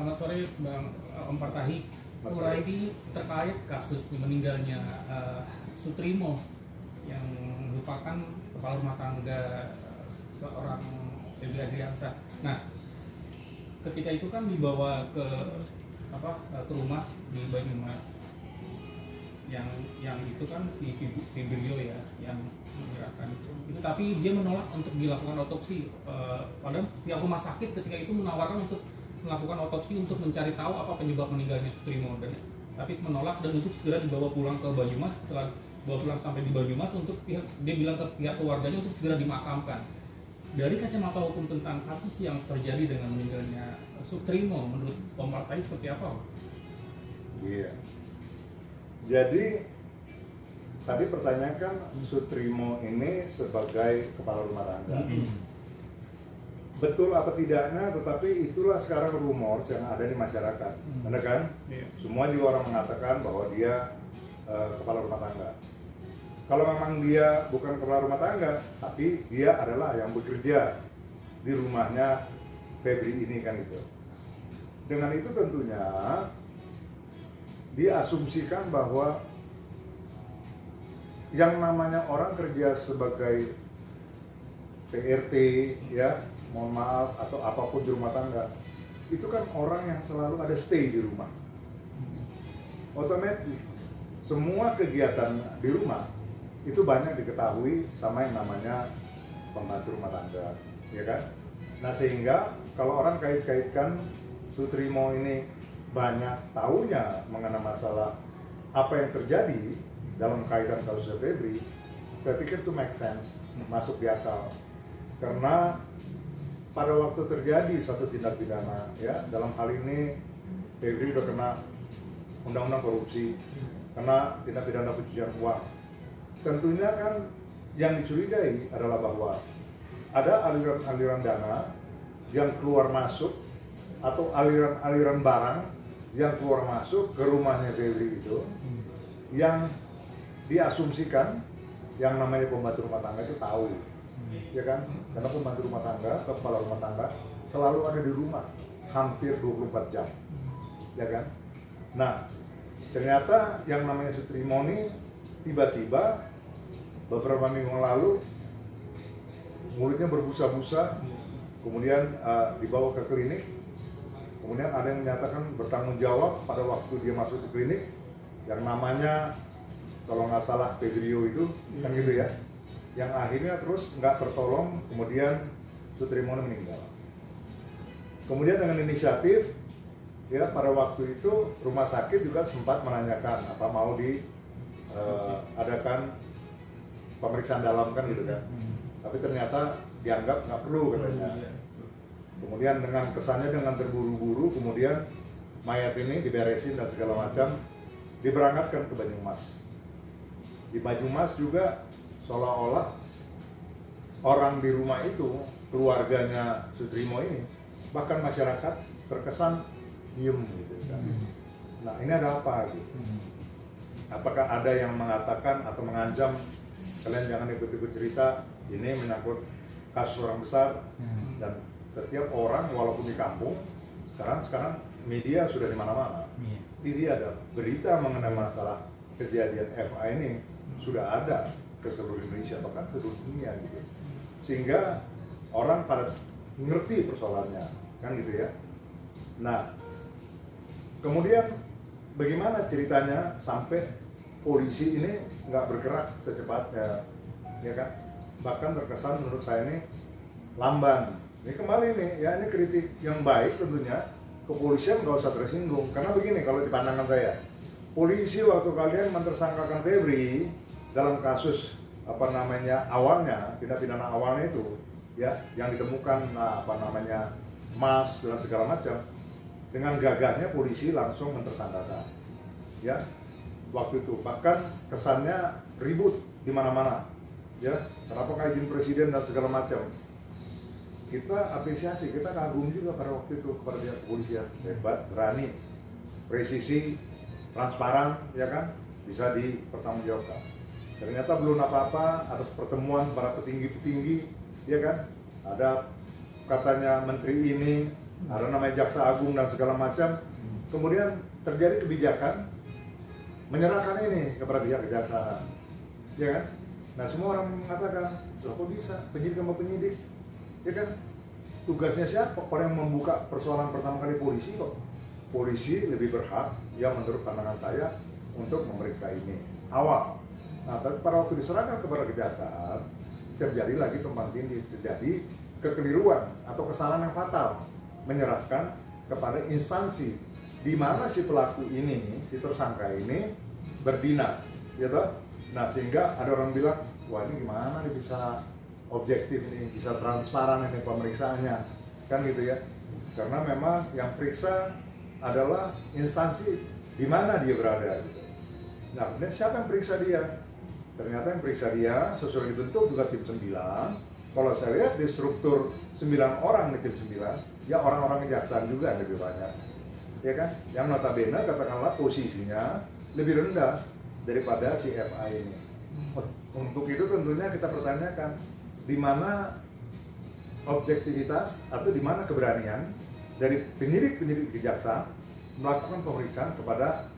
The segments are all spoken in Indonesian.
Selamat sore Bang Om Partahi. Ini terkait kasus meninggalnya Sutrimo yang merupakan kepala rumah tangga seorang Febri Adriansyah. Nah, ketika itu kan dibawa ke rumah di Banyumas, yang itu kan si Brio ya yang menyerahkan itu, tapi dia menolak untuk dilakukan otopsi. Padahal pihak rumah sakit ketika itu menawarkan untuk melakukan otopsi untuk mencari tahu apa penyebab meninggalnya Sutrimo, tapi menolak dan untuk segera dibawa pulang ke Banyumas. Setelah bawa pulang sampai di Banyumas, dia bilang ke pihak keluarganya untuk segera dimakamkan. Dari kacamata hukum tentang kasus yang terjadi dengan meninggalnya Sutrimo, menurut Om Partahi seperti apa? Iya. Jadi tadi pertanyakan Sutrimo ini sebagai kepala rumah tangga. Betul apa tidaknya, tetapi itulah sekarang rumors yang ada di masyarakat. Benar kan? Iya. Semua juga orang mengatakan bahwa dia kepala rumah tangga. Kalau memang dia bukan kepala rumah tangga, tapi dia adalah yang bekerja di rumahnya Febri ini kan gitu. Dengan itu tentunya diasumsikan bahwa yang namanya orang kerja sebagai PRT ya, mohon maaf, atau apapun di rumah tangga, itu kan orang yang selalu ada stay di rumah. Otomatis semua kegiatan di rumah itu banyak diketahui sama yang namanya pembantu rumah tangga, ya kan? Nah, sehingga kalau orang kait-kaitkan Sutrimo ini banyak tahunya mengenai masalah apa yang terjadi dalam kaitan kasus Febri, saya pikir itu make sense, masuk di akal. Karena pada waktu terjadi satu tindak pidana, ya, dalam hal ini Febri udah kena undang-undang korupsi, kena tindak pidana pencucian uang. Tentunya kan yang dicurigai adalah bahwa ada aliran-aliran dana yang keluar masuk atau aliran-aliran barang yang keluar masuk ke rumahnya Febri itu, yang diasumsikan yang namanya pembantu rumah tangga itu tahu, ya kan? Karena pembantu rumah tangga, kepala rumah tangga selalu ada di rumah hampir 24 jam, ya kan? Nah, ternyata yang namanya Sutrimo ini tiba-tiba beberapa minggu lalu mulutnya berbusa-busa, kemudian dibawa ke klinik, kemudian ada yang menyatakan bertanggung jawab pada waktu dia masuk ke klinik, yang namanya kalau nggak salah Febrio itu, kan gitu ya, yang akhirnya terus nggak tertolong, kemudian Sutrimo meninggal. Kemudian dengan inisiatif, ya, pada waktu itu rumah sakit juga sempat menanyakan apa mau adakan pemeriksaan dalam kan gitu kan, tapi ternyata dianggap nggak perlu katanya. Kemudian dengan kesannya dengan terburu-buru, kemudian mayat ini diberesin dan segala macam, diberangkatkan ke Banyumas. Di Banyumas juga seolah-olah orang di rumah itu, keluarganya Sutrimo ini, bahkan masyarakat terkesan diem gitu kan. Nah, ini ada apa gitu? Apakah ada yang mengatakan atau mengancam kalian jangan ikut-ikut cerita, ini menyangkut kasus orang besar, dan setiap orang walaupun di kampung, sekarang media sudah di mana-mana. TV ada berita mengenai masalah kejadian FA ini, sudah ada ke seluruh Indonesia, bahkan seluruh dunia gitu. Sehingga orang pada ngerti persoalannya, kan gitu ya. Nah, kemudian bagaimana ceritanya sampai polisi ini nggak bergerak secepatnya, ya kan? Bahkan terkesan menurut saya ini lamban. Ini kembali nih, ya, ini kritik yang baik tentunya. Kepolisian nggak usah tersinggung, karena begini kalau di pandangan saya, polisi waktu kalian mentersangkakan Febri dalam kasus awalnya, tindak pidana awalnya itu, ya, yang ditemukan emas dan segala macam, dengan gagahnya polisi langsung mentersangkakan, ya, waktu itu bahkan kesannya ribut di mana-mana, ya, kenapa izin presiden dan segala macam. Kita apresiasi, kita kagum juga pada waktu itu kepada pihak kepolisian, hebat, berani, presisi, transparan, ya kan, bisa dipertanggungjawabkan. Ternyata belum apa-apa atas pertemuan para petinggi-petinggi, ya kan, ada katanya menteri ini ada namanya jaksa agung dan segala macam. Kemudian terjadi kebijakan menyerahkan ini kepada pihak kejaksaan, ya kan? Nah semua orang mengatakan, loh kok bisa penyidik sama penyidik, ya kan? Tugasnya siapa? Orang yang membuka persoalan pertama kali polisi kok. Polisi lebih berhak, ya menurut pandangan saya, untuk memeriksa ini awal. Nah, tapi pada waktu diserahkan kepada kejaksaan, terjadi lagi tumpang tindih, terjadi kekeliruan atau kesalahan yang fatal, menyerahkan kepada instansi di mana si pelaku ini, si tersangka ini berdinas, gitu. Nah, sehingga ada orang bilang, wah ini gimana nih bisa objektif nih, bisa transparan ini pemeriksaannya, kan gitu ya. Karena memang yang periksa adalah instansi di mana dia berada gitu. Nah, kemudian siapa yang periksa dia? Ternyata yang periksa dia sesuai dibentuk juga tim 9. Kalau saya lihat di struktur 9 orang di tim 9, ya orang-orang kejaksaan juga yang lebih banyak. Ya kan? Yang notabene katakanlah posisinya lebih rendah daripada si FA ini. Untuk itu tentunya kita pertanyakan di mana objektivitas atau di mana keberanian dari penyidik-penyidik kejaksaan melakukan pemeriksaan kepada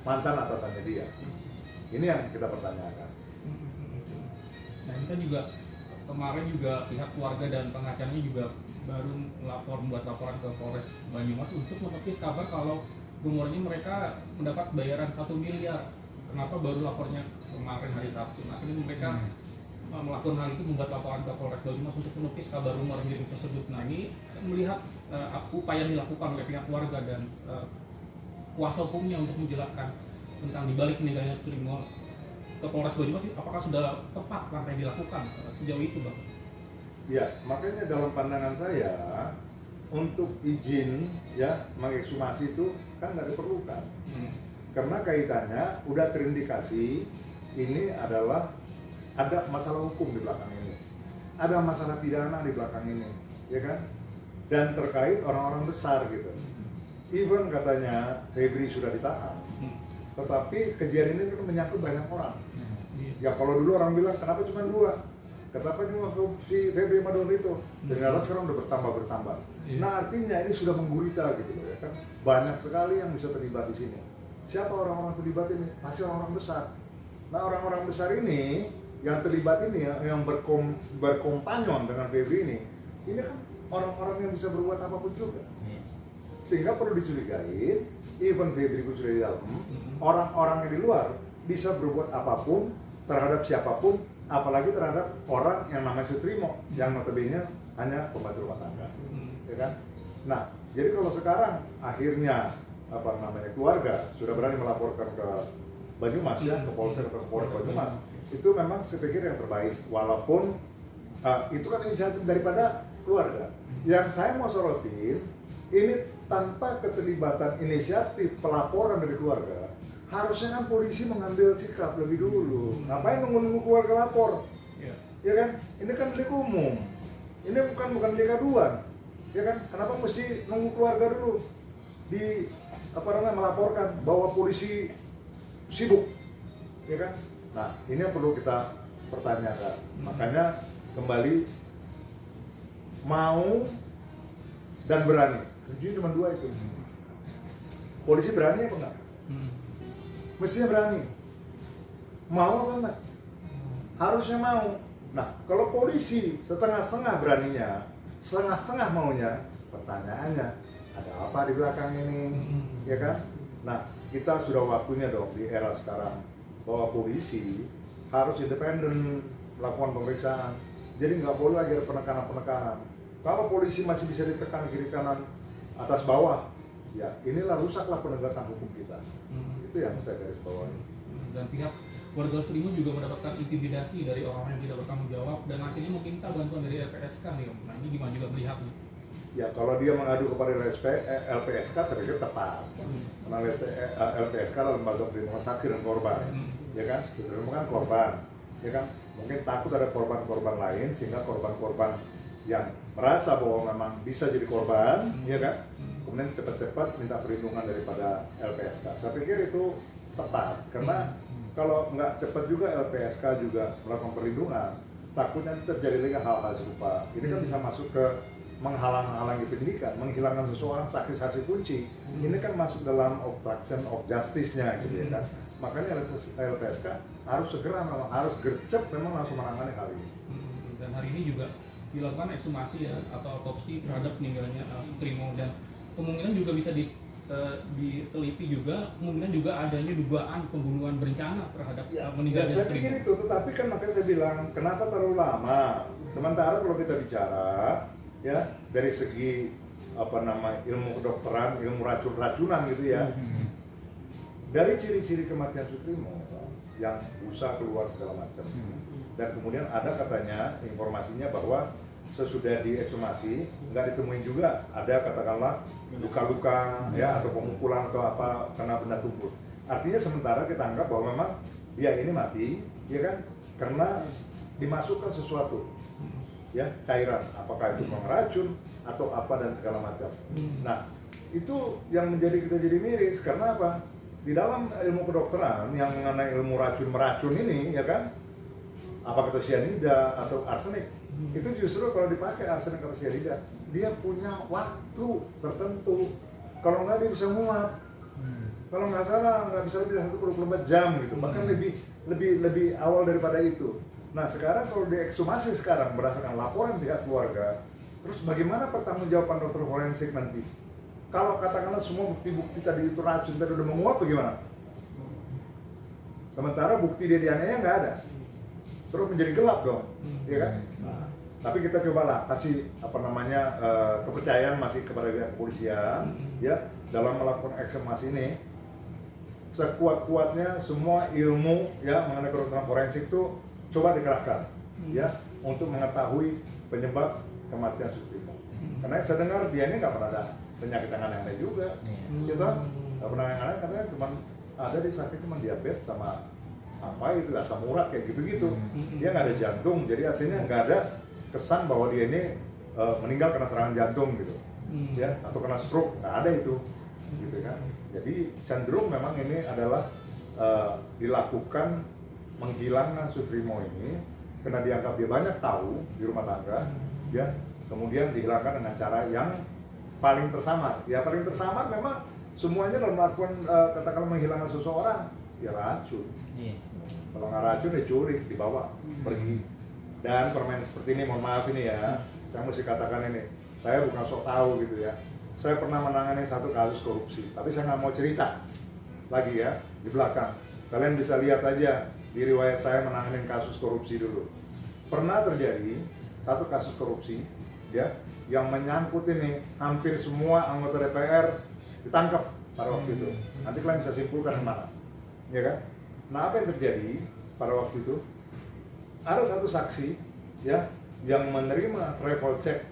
mantan atasannya dia. Ini yang kita pertanyakan. Nah ini kan juga kemarin juga pihak keluarga dan pengacaranya juga baru membuat laporan ke Polres Banyumas untuk menepis kabar kalau rumornya mereka mendapat bayaran 1 miliar. Kenapa baru lapornya kemarin hari Sabtu? Nah, akhirnya mereka melakukan hal itu, membuat laporan ke Polres Banyumas untuk menepis kabar rumor mirip tersebut. Nah ini melihat upaya yang dilakukan oleh pihak keluarga dan kuasa hukumnya untuk menjelaskan tentang dibalik meninggalnya Sutrimo ke Polres Banyumas, apakah sudah tepat langkah yang dilakukan sejauh itu, Bang? Ya, makanya dalam pandangan saya untuk izin ya mengekshumasi itu kan nggak diperlukan. Karena kaitannya udah terindikasi ini adalah ada masalah hukum di belakang ini, ada masalah pidana di belakang ini, ya kan? Dan terkait orang-orang besar gitu. Even katanya Febri sudah ditahan, tetapi kejadian ini kan menyangkut banyak orang. Ya kalau dulu orang bilang kenapa cuma 2, kenapa cuma si Febri sama Don itu, ternyata sekarang udah bertambah. Nah artinya ini sudah menggurita gitu ya kan, banyak sekali yang bisa terlibat di sini. Siapa orang-orang terlibat ini? Pasti orang-orang besar. Nah orang-orang besar ini yang terlibat ini ya, yang berkompanyon dengan Febri ini kan orang-orang yang bisa berbuat apapun juga. Sehingga perlu dicurigai, even Febri pun sudah di dalam, orang-orang yang di luar bisa berbuat apapun terhadap siapapun, apalagi terhadap orang yang namanya Sutrimo, yang notabene hanya pembantu rumah tangga, ya kan? Nah, jadi kalau sekarang akhirnya keluarga sudah berani melaporkan ke Banyumas ya, ke Polsek atau ke Polres Banyumas, itu memang saya pikir yang terbaik, walaupun itu kan inisiatif daripada keluarga. Yang saya mau sorotin, ini tanpa keterlibatan inisiatif pelaporan dari keluarga, harusnya kan polisi mengambil sikap lebih dulu. Ngapain nunggu-nunggu keluarga lapor? Ya kan? Ini kan delik umum. Ini bukan delik aduan. Ya kan? Kenapa mesti nunggu keluarga dulu melaporkan bahwa polisi sibuk? Ya kan? Nah, ini yang perlu kita pertanyakan. Makanya kembali mau dan berani. Kuncinya cuma 2 itu. Polisi berani apa enggak? Mestinya berani. Mau apa enggak? Harusnya mau. Nah, kalau polisi setengah-setengah beraninya, setengah-setengah maunya, pertanyaannya ada apa di belakang ini? Ya kan? Nah, kita sudah waktunya dong di era sekarang bahwa polisi harus independen melakukan pemeriksaan. Jadi nggak boleh lagi ada penekanan-penekanan. Kalau polisi masih bisa ditekan kiri kanan atas bawah, ya inilah rusaklah penegakan hukum kita. Itu yang saya garis bawahi. Dan pihak warga Sutrimo juga mendapatkan intimidasi dari orang yang tidak bertanggung jawab dan akhirnya meminta bantuan dari LPSK nih, Om. Nah ini gimana juga melihatnya? Ya kalau dia mengadu kepada LPSK saya pikir tepat. Karena LPSK adalah lembaga perlindungan saksi dan korban, ya kan? Sutrimo kan korban, ya kan? Mungkin takut ada korban-korban lain sehingga korban-korban yang merasa bahwa memang bisa jadi korban, ya kan? Kemudian cepat-cepat minta perlindungan daripada LPSK. Saya pikir itu tepat, karena kalau nggak cepat juga LPSK juga melakukan perlindungan, takutnya terjadi lagi hal-hal serupa. Ini kan bisa masuk ke menghalang-halangi penyidikan, menghilangkan seseorang saksi-saksi kunci, ini kan masuk dalam obstruction of justice-nya gitu ya kan. Makanya LPSK harus segera, memang harus gercep memang langsung menangani hal ini. Dan hari ini juga dilakukan ekshumasi ya atau otopsi terhadap meninggalnya Sutrimo, dan kemungkinan juga bisa diteliti juga, kemungkinan juga adanya dugaan pembunuhan berencana terhadap meninggalnya saya Sutrimo. pikir itu, tetapi kan makanya saya bilang kenapa terlalu lama. Sementara kalau kita bicara ya dari segi ilmu kedokteran, ilmu racun-racunan gitu ya, dari ciri-ciri kematian Sutrimo yang busa keluar segala macam, dan kemudian ada katanya informasinya bahwa sesudah diekshumasi nggak ditemuin juga ada katakanlah luka-luka ya atau pemukulan atau apa karena benda tumpul. Artinya sementara kita anggap bahwa memang dia ini mati ya kan karena dimasukkan sesuatu ya cairan, apakah itu pengracun atau apa dan segala macam. Nah itu yang menjadi kita jadi miris karena apa? Di dalam ilmu kedokteran yang mengenai ilmu racun-meracun ini ya kan, apakah itu cyanida atau arsenik, itu justru kalau dipakai arsenik atau cyanida dia punya waktu tertentu, kalau nggak dia bisa muat, kalau nggak salah nggak bisa lebih dari 124 jam gitu, bahkan lebih awal daripada itu. Nah sekarang kalau diekshumasi sekarang berdasarkan laporan pihak keluarga, terus bagaimana pertanggungjawaban dokter forensik nanti? Kalau katakanlah semua bukti-bukti tadi itu racun tadi udah menguap bagaimana? Sementara bukti dia dianiaya nggak ada, terus menjadi gelap dong, ya kan? Nah, tapi kita cobalah kasih kepercayaan masih kepada pihak kepolisian, ya dalam melakukan ekshumasi ini sekuat-kuatnya semua ilmu ya mengenai kedokteran forensik itu coba dikerahkan, ya untuk mengetahui penyebab kematian Sutrimo. Karena saya dengar dia ini nggak pernah ada penyakit yang aneh-aneh juga, gitu, nggak pernah yang aneh, katanya cuma ada di sakit cuma diabetes sama apa itu asam urat kayak gitu-gitu. Dia nggak ada jantung, jadi artinya nggak ada kesan bahwa dia ini meninggal karena serangan jantung gitu, ya atau kena stroke, nggak ada itu, gitu kan. Jadi cenderung memang ini adalah dilakukan menghilangkan Sutrimo ini karena dianggap dia banyak tahu di rumah tangga, ya kemudian dihilangkan dengan cara yang paling tersamar. Ya paling tersamar memang semuanya dalam melakukan katakanlah menghilangkan seseorang ya racun. Kalau nggak racun ya culik, dibawa pergi. Dan permainan seperti ini, mohon maaf ini ya, saya mesti katakan ini, saya bukan sok tahu gitu ya. Saya pernah menangani satu kasus korupsi, tapi saya nggak mau cerita lagi ya di belakang. Kalian bisa lihat aja di riwayat saya menangani kasus korupsi dulu. Pernah terjadi satu kasus korupsi ya yang menyangkut ini hampir semua anggota DPR ditangkap pada waktu itu. Nanti kalian bisa simpulkan yang mana, ya kan? Nah apa yang terjadi pada waktu itu? Ada satu saksi ya yang menerima travel check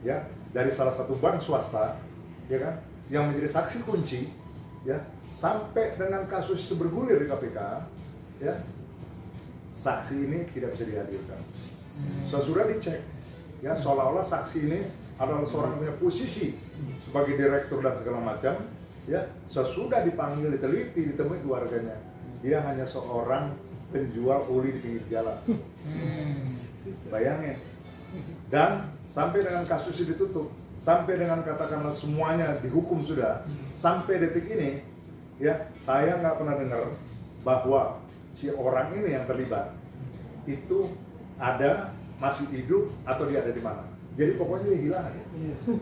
ya dari salah satu bank swasta, ya kan, yang menjadi saksi kunci ya sampai dengan kasus bergulir di KPK ya, saksi ini tidak bisa dihadirkan. Sesudah dicek ya seolah-olah saksi ini adalah seorang yang punya posisi sebagai direktur dan segala macam ya, sesudah dipanggil, diteliti, ditemui keluarganya, dia hanya seorang penjual oli di pinggir jalan. Bayangin. Dan sampai dengan kasus ini ditutup, sampai dengan katakanlah semuanya dihukum sudah, sampai detik ini ya saya nggak pernah dengar bahwa si orang ini yang terlibat itu ada masih hidup atau dia ada di mana. Jadi pokoknya dia hilang aja.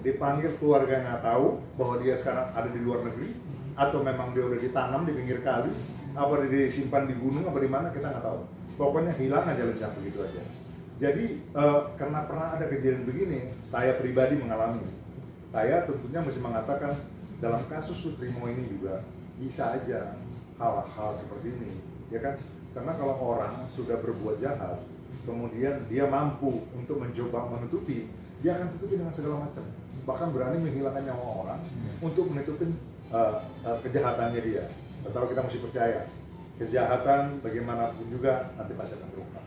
Dipanggil keluarga nggak tahu bahwa dia sekarang ada di luar negeri atau memang dia udah ditanam di pinggir kali, apa dia disimpan di gunung apa di mana kita nggak tahu. Pokoknya hilang aja lenyap begitu aja. Jadi karena pernah ada kejadian begini, saya pribadi mengalami. Saya tentunya mesti mengatakan dalam kasus Sutrimo ini juga bisa aja hal-hal seperti ini, ya kan? Karena kalau orang sudah berbuat jahat, kemudian dia mampu untuk mencoba menutupi, dia akan tutupi dengan segala macam. Bahkan berani menghilangkan nyawa orang untuk menutupi kejahatannya dia. Tetapi kita mesti percaya, kejahatan bagaimanapun juga nanti pasti akan terungkap.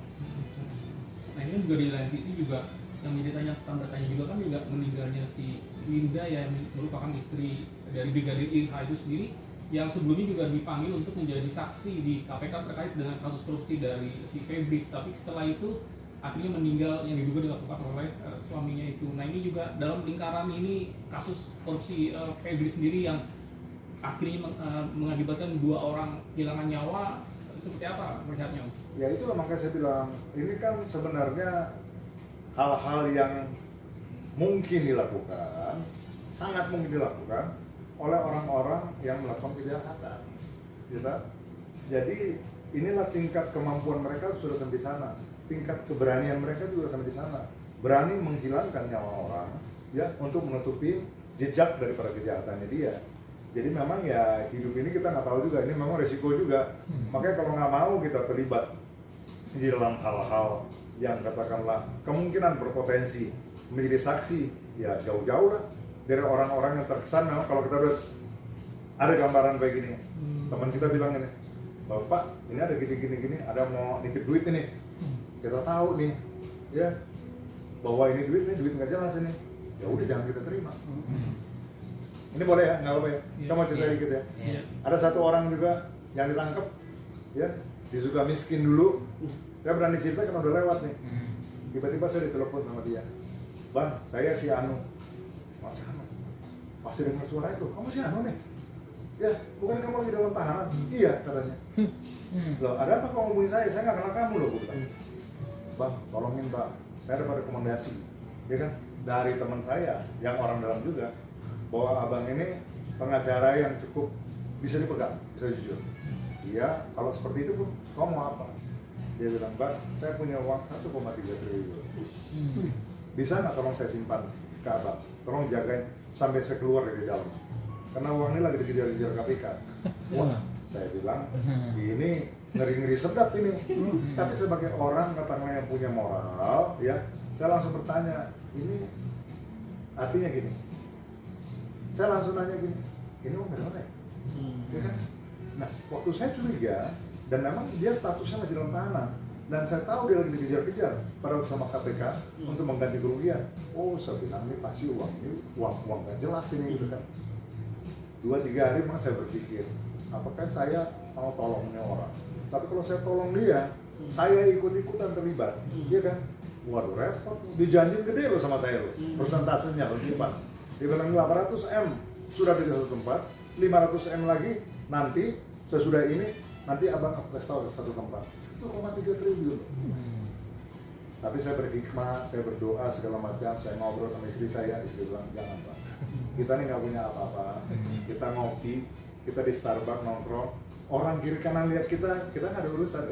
Nah ini juga di lain sisi juga yang menjadi tanda tanya juga kan juga meninggalnya si Winda yang merupakan istri dari Brigadir IH itu sendiri, yang sebelumnya juga dipanggil untuk menjadi saksi di KPK terkait dengan kasus korupsi dari si Febri, tapi setelah itu akhirnya meninggal yang diduga dilakukan oleh suaminya itu. Nah ini juga dalam lingkaran ini kasus korupsi Febri sendiri yang akhirnya mengakibatkan 2 orang kehilangan nyawa, seperti apa melihatnya? Ya itulah makanya saya bilang, ini kan sebenarnya hal-hal yang mungkin dilakukan, sangat mungkin dilakukan oleh orang-orang yang melakukan kejahatan, gitu. Jadi inilah tingkat kemampuan mereka sudah sampai sana, tingkat keberanian mereka juga sampai di sana, berani menghilangkan nyawa orang, ya, untuk menutupi jejak daripada kejahatannya dia. Jadi memang ya hidup ini kita nggak tahu juga, ini memang resiko juga. Makanya kalau nggak mau kita terlibat di dalam hal-hal yang katakanlah kemungkinan berpotensi menjadi saksi, ya jauh-jauh lah dari orang-orang yang terkesan. Memang kalau kita udah ada gambaran kayak gini, teman kita bilang ini, Bapak ini ada gini-gini, ada mau nitip duit ini, kita tahu nih, ya bahwa ini duit nggak jelas ini, ya udah jangan kita terima. Ini boleh ya, nggak apa-apa ya? Saya mau cerita dikit ya. Ada satu orang juga yang ditangkap, ya, dia juga miskin dulu. Saya berani cerita karena udah lewat nih. Tiba-tiba saya ditelepon sama dia, Bang, saya si Anu. Mas Anu? Pasti dengar suara itu, kamu si Anu nih? Ya, bukan kamu lagi dalam tahanan? Iya, katanya. Loh, ada apa kamu hubungi saya nggak kenal kamu loh, gue bilang. Bang, tolongin Bang, saya dapat rekomendasi, ya kan, dari teman saya yang orang dalam juga, bahwa abang ini pengacara yang cukup bisa dipegang, bisa jujur. Iya, kalau seperti itu pun, kamu mau apa? Dia bilang, Bang, saya punya uang 1,3 triliun. Bisa nggak tolong saya simpan ke abang? Tolong jagain sampai saya keluar dari dalam. Karena uang ini lagi dikejar-kejar KPK. Wah, saya bilang, ini ngeri-ngeri sedap ini. Tapi sebagai orang katakanlah yang punya moral, ya, saya langsung bertanya, ini artinya gini. Saya langsung nanya gini, ini uang dari mana ya? Ya kan? Nah, waktu saya curiga, dan memang dia statusnya masih dalam tahanan, dan saya tahu dia lagi dikejar-kejar pada sama KPK untuk mengganti kerugian. Oh, saya bilang ini pasti uang gak jelas ini, gitu kan. 2-3 hari memang saya berpikir, apakah saya mau tolongnya orang? Tapi kalau saya tolong dia, saya ikut-ikutan terlibat, iya kan? Waduh repot, dijanjin gede loh sama saya loh, persentasenya loh, gimana? Dia bilang 800M sudah di satu tempat, 500M lagi nanti sesudah ini nanti abang aku kasih tahu di satu tempat. 1,3 triliun. Tapi saya berhikmah, saya berdoa segala macam, saya ngobrol sama istri saya, istri bilang jangan Pak. Kita nih nggak punya apa-apa, kita ngopi, kita di Starbucks nongkrong, orang kiri kanan lihat kita nggak ada urusan.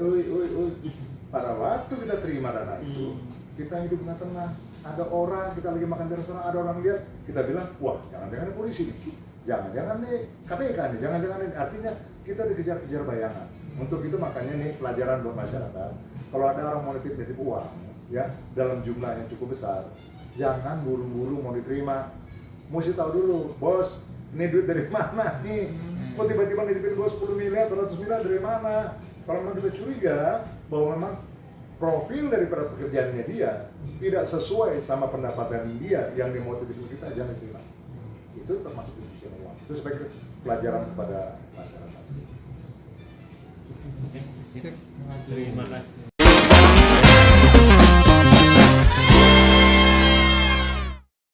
Pada waktu kita terima dana itu, kita hidup tengah-tengah. Ada orang, kita lagi makan di restoran, ada orang lihat, kita bilang, wah jangan-jangan polisi nih, jangan-jangan nih KPK nih, jangan-jangan nih, artinya kita dikejar-kejar bayangan. Untuk itu makanya nih pelajaran buat masyarakat, kalau ada orang mau nitip uang, ya dalam jumlah yang cukup besar, jangan buru-buru mau diterima, mesti tahu dulu, bos, ini duit dari mana nih, kok tiba-tiba nitipin bos 10 miliar, 100 miliar dari mana? Kalau memang kita curiga bahwa memang profil daripada pekerjaannya dia tidak sesuai sama pendapatan dia yang dimotivasi kita, jangan diterima. Itu termasuk pencucian uang. Itu sebagai pelajaran kepada masyarakat. Terima kasih.